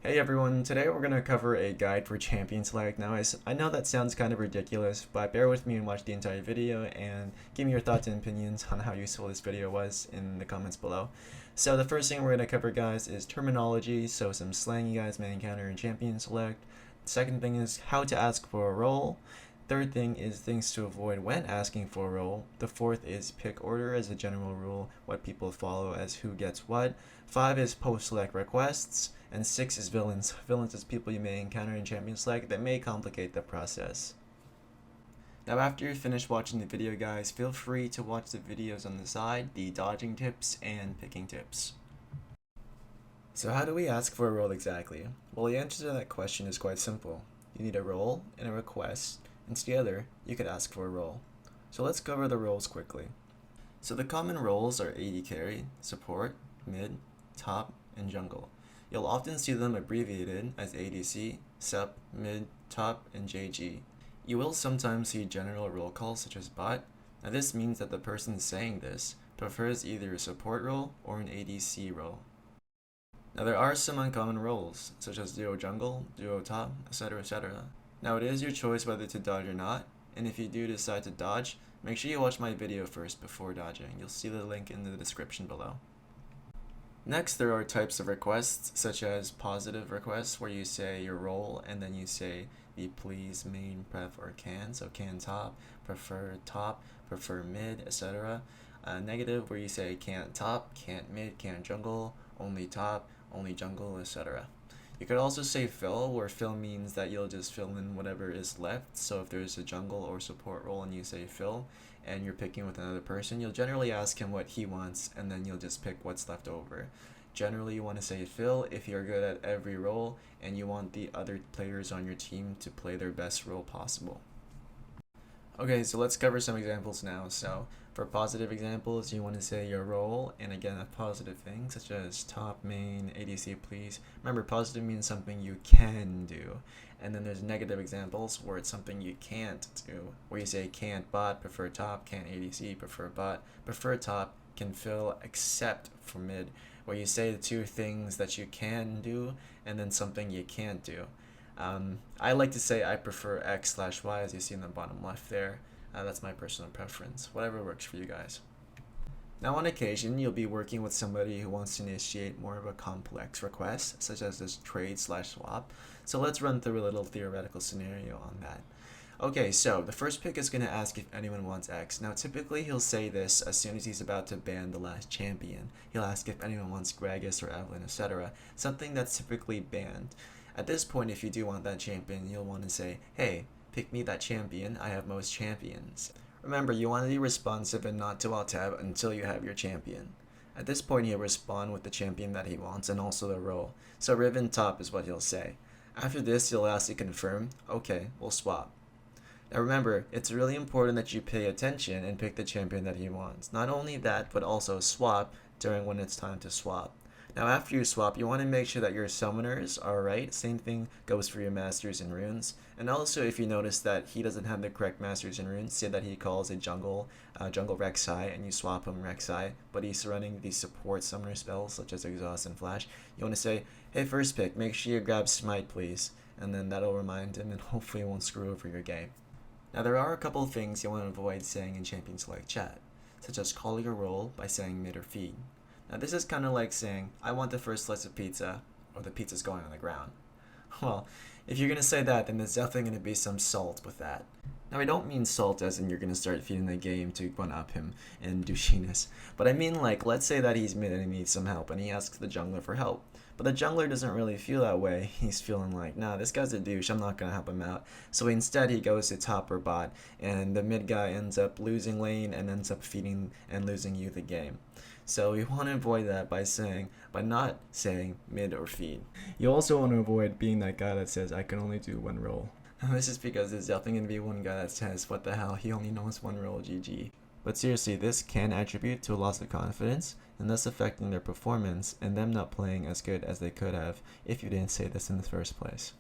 Hey everyone, today we're going to cover a guide for Champion Select. Now I know that sounds kind of ridiculous, but bear with me and watch the entire video and give me your thoughts and opinions on how useful this video was in the comments below. So the first thing we're going to cover, guys, is terminology, so some slang you guys may encounter in Champion Select. The second thing is how to ask for a role. Third thing is things to avoid when asking for a role. The fourth is pick order as a general rule, what people follow as who gets what. 5 is post-select requests, and 6 is villains. Villains is people you may encounter in Champion Select that may complicate the process. Now after you finish watching the video, guys, feel free to watch the videos on the side, the dodging tips and picking tips. So how do we ask for a role exactly? Well, the answer to that question is quite simple. You need a role and a request, and together you could ask for a role. So let's cover the roles quickly. So the common roles are AD carry, support, mid, top, and jungle. You'll often see them abbreviated as ADC, sup, mid, top, and JG. You will sometimes see general role calls such as bot. Now this means that the person saying this prefers either a support role or an ADC role. Now there are some uncommon roles, such as duo jungle, duo top, etc, etc. Now it is your choice whether to dodge or not, and if you do decide to dodge, make sure you watch my video first before dodging. You'll see the link in the description below. Next, there are types of requests, such as positive requests, where you say your role and then you say the please, main, pref, or can. So can top, prefer mid, etc. Negative, where you say can't top, can't mid, can't jungle, only top, only jungle, etc. You could also say fill, where fill means that you'll just fill in whatever is left. So if there's a jungle or support role and you say fill, and you're picking with another person, you'll generally ask him what he wants, and then you'll just pick what's left over. Generally, you want to say fill if you're good at every role, and you want the other players on your team to play their best role possible. Okay, so let's cover some examples now. So for positive examples, you want to say your role, and again, a positive thing, such as top, main, ADC, please. Remember, positive means something you can do. And then there's negative examples where it's something you can't do, where you say can't bot, prefer top, can't ADC, prefer bot, prefer top, can fill, except for mid, where you say the two things that you can do, and then something you can't do. I like to say I prefer X/Y, as you see in the bottom left there. That's my personal preference. Whatever works for you guys. Now on occasion, you'll be working with somebody who wants to initiate more of a complex request, such as this trade/swap. So let's run through a little theoretical scenario on that. Okay, so the first pick is going to ask if anyone wants X. Now typically he'll say this as soon as he's about to ban the last champion. He'll ask if anyone wants Gragas or Evelynn, etc. Something that's typically banned. At this point, if you do want that champion, you'll want to say, hey, pick me that champion, I have most champions. Remember, you want to be responsive and not to alt-tab until you have your champion. At this point, he'll respond with the champion that he wants and also the role. So Riven top is what he'll say. After this, he'll ask to confirm, okay, we'll swap. Now remember, it's really important that you pay attention and pick the champion that he wants. Not only that, but also swap during when it's time to swap. Now after you swap, you want to make sure that your summoners are right. Same thing goes for your masters and runes. And also if you notice that he doesn't have the correct masters and runes, say that he calls a jungle Rek'Sai, and you swap him Rek'Sai, but he's running the support summoner spells such as exhaust and flash, you want to say, hey, first pick, make sure you grab smite please. And then that'll remind him and hopefully won't screw over your game. Now there are a couple of things you want to avoid saying in Champion Select chat, such as call your role by saying mid or feed. Now this is kind of like saying, I want the first slice of pizza, or the pizza's going on the ground. Well, if you're going to say that, then there's definitely going to be some salt with that. Now I don't mean salt as in you're going to start feeding the game to one-up him and douchiness, but I mean like, let's say that he's mid and he needs some help, and he asks the jungler for help. But the jungler doesn't really feel that way. He's feeling like, nah, this guy's a douche, I'm not going to help him out. So instead he goes to top or bot, and the mid guy ends up losing lane and ends up feeding and losing you the game. So you want to avoid that by not saying mid or feed. You also want to avoid being that guy that says, I can only do one role. This is because there's definitely going to be one guy that says, what the hell, he only knows one role, GG. But seriously, this can attribute to a loss of confidence, and thus affecting their performance and them not playing as good as they could have if you didn't say this in the first place.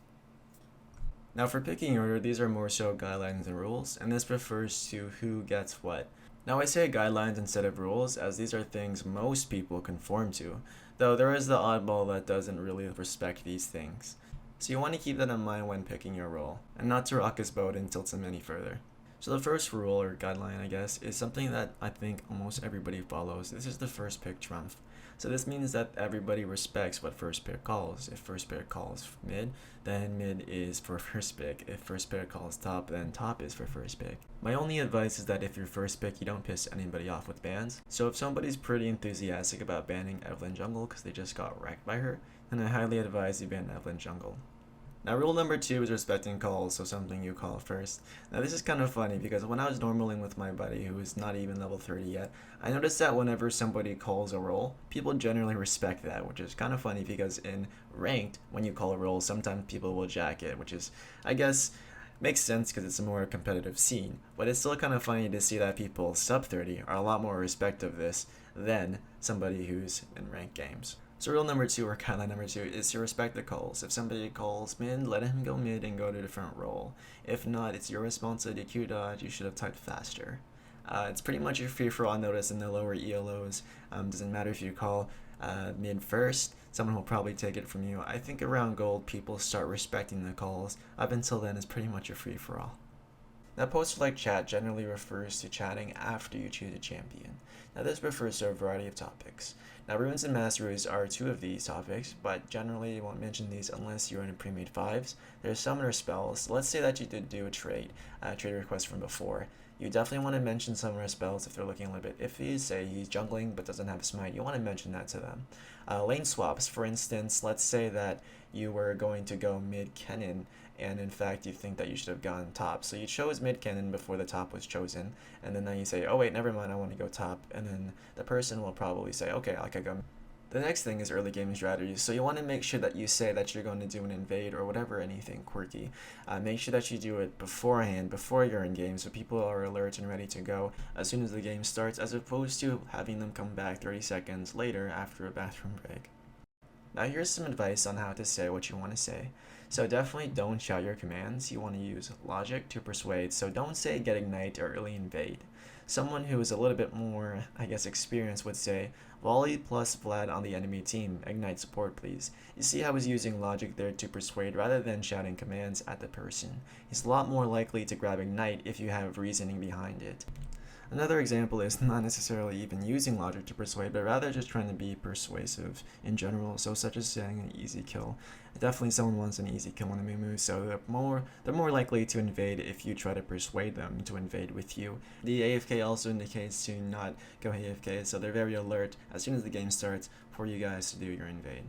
Now for picking order, these are more so guidelines and rules, and this refers to who gets what. Now I say guidelines instead of rules, as these are things most people conform to, though there is the oddball that doesn't really respect these things. So you want to keep that in mind when picking your role, and not to rock his boat and tilt him any further. So the first rule, or guideline I guess, is something that I think almost everybody follows. This is the first pick trump. So this means that everybody respects what first pick calls. If first pick calls mid, then mid is for first pick. If first pick calls top, then top is for first pick. My only advice is that if you're first pick, you don't piss anybody off with bans. So if somebody's pretty enthusiastic about banning Evelynn Jungle because they just got wrecked by her, then I highly advise you ban Evelynn Jungle. Now rule number 2 is respecting calls, so something you call first. Now this is kind of funny because when I was normaling with my buddy who is not even level 30 yet, I noticed that whenever somebody calls a role, people generally respect that, which is kind of funny because in ranked, when you call a role, sometimes people will jack it, which is, I guess, makes sense because it's a more competitive scene, but it's still kind of funny to see that people sub 30 are a lot more respect of this than somebody who's in ranked games. So rule number 2, or guideline number 2, is to respect the calls. If somebody calls mid, let him go mid and go to a different role. If not, it's your responsibility to Q dodge. You should have typed faster. It's pretty much a free-for-all notice in the lower ELOs. Doesn't matter if you call mid first, someone will probably take it from you. I think around gold, people start respecting the calls. Up until then, it's pretty much a free-for-all. Now post-like chat generally refers to chatting after you choose a champion. Now this refers to a variety of topics. Now runes and masteries are 2 of these topics, but generally you won't mention these unless you're in a pre-made 5s. There's summoner spells. Let's say that you did do a trade request from before. You definitely want to mention summoner spells if they're looking a little bit iffy. Say he's jungling but doesn't have smite, you want to mention that to them. Lane swaps, for instance, let's say that you were going to go mid Kennen, and in fact you think that you should have gone top. So you chose mid Kennen before the top was chosen, and then now you say, oh wait, never mind, I want to go top, and then the person will probably say, okay, I could go. The next thing is early game strategy. So you want to make sure that you say that you're going to do an invade or whatever, anything quirky. Make sure that you do it beforehand, before you're in game, so people are alert and ready to go as soon as the game starts, as opposed to having them come back 30 seconds later after a bathroom break. Now here's some advice on how to say what you want to say. So definitely don't shout your commands. You want to use logic to persuade, so don't say get ignite or early invade. Someone who is a little bit more, I guess, experienced would say, volley plus Vlad on the enemy team, ignite support please. You see how he's using logic there to persuade rather than shouting commands at the person. He's a lot more likely to grab ignite if you have reasoning behind it. Another example is not necessarily even using logic to persuade, but rather just trying to be persuasive in general, so such as saying an easy kill. Definitely someone wants an easy kill on a Mumu, so they're more likely to invade if you try to persuade them to invade with you. The AFK also indicates to not go AFK, so they're very alert as soon as the game starts for you guys to do your invade.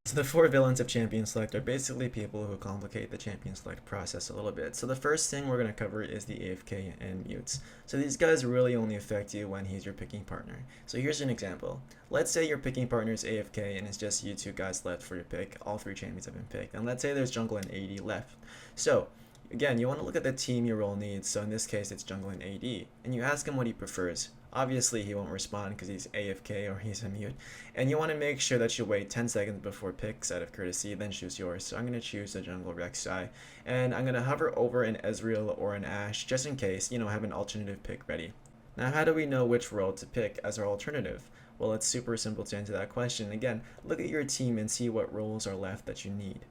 So the 4 villains of Champion Select are basically people who complicate the Champion Select process a little bit. So the first thing we're going to cover is the AFK and mutes. So these guys really only affect you when he's your picking partner. So here's an example. Let's say your picking partner is AFK and it's just you 2 guys left for your pick. All 3 champions have been picked. And let's say there's jungle and AD left. So again, you want to look at the team your role needs. So in this case, it's jungle and AD. And you ask him what he prefers. Obviously, he won't respond because he's AFK or he's a mute. And you want to make sure that you wait 10 seconds before picks out of courtesy, then choose yours. So I'm going to choose the jungle Rek'Sai. And I'm going to hover over an Ezreal or an Ashe just in case, have an alternative pick ready. Now, how do we know which role to pick as our alternative? Well, it's super simple to answer that question. Again, look at your team and see what roles are left that you need.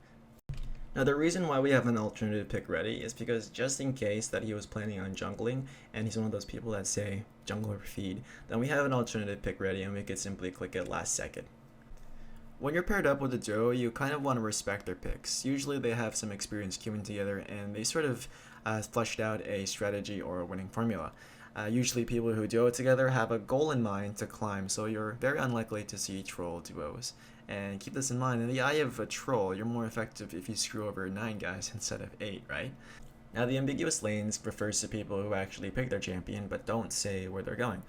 Now the reason why we have an alternative pick ready is because just in case that he was planning on jungling and he's one of those people that say jungle or feed, then we have an alternative pick ready and we could simply click it last second. When you're paired up with a duo, you kind of want to respect their picks. Usually they have some experience queuing together and they sort of fleshed out a strategy or a winning formula. Usually people who duo together have a goal in mind to climb, so you're very unlikely to see troll duos. And keep this in mind, in the eye of a troll, you're more effective if you screw over 9 guys instead of 8, right? Now the ambiguous lanes refers to people who actually pick their champion but don't say where they're going.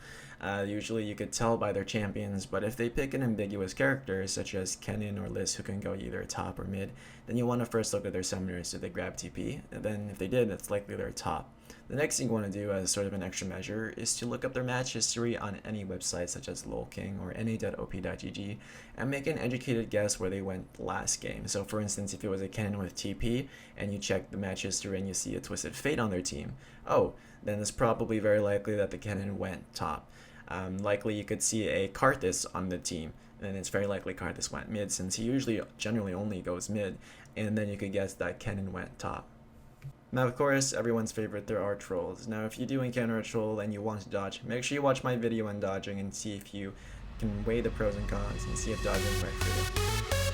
Usually you could tell by their champions, but if they pick an ambiguous character such as Kennen or Liz who can go either top or mid, then you want to first look at their summoners. Did they grab TP? And then if they did, it's likely they're top. The next thing you want to do as sort of an extra measure is to look up their match history on any website such as LolKing or na.op.gg and make an educated guess where they went last game. So for instance, if it was a Kennen with TP and you check the match history and you see a Twisted Fate on their team, then it's probably very likely that the Kennen went top. Likely you could see a Karthus on the team, and it's very likely Karthus went mid since he generally only goes mid, and then you could guess that Kennen went top. Now, of course, everyone's favorite, there are trolls. Now, if you do encounter a troll and you want to dodge, make sure you watch my video on dodging and see if you can weigh the pros and cons and see if dodging is right for you.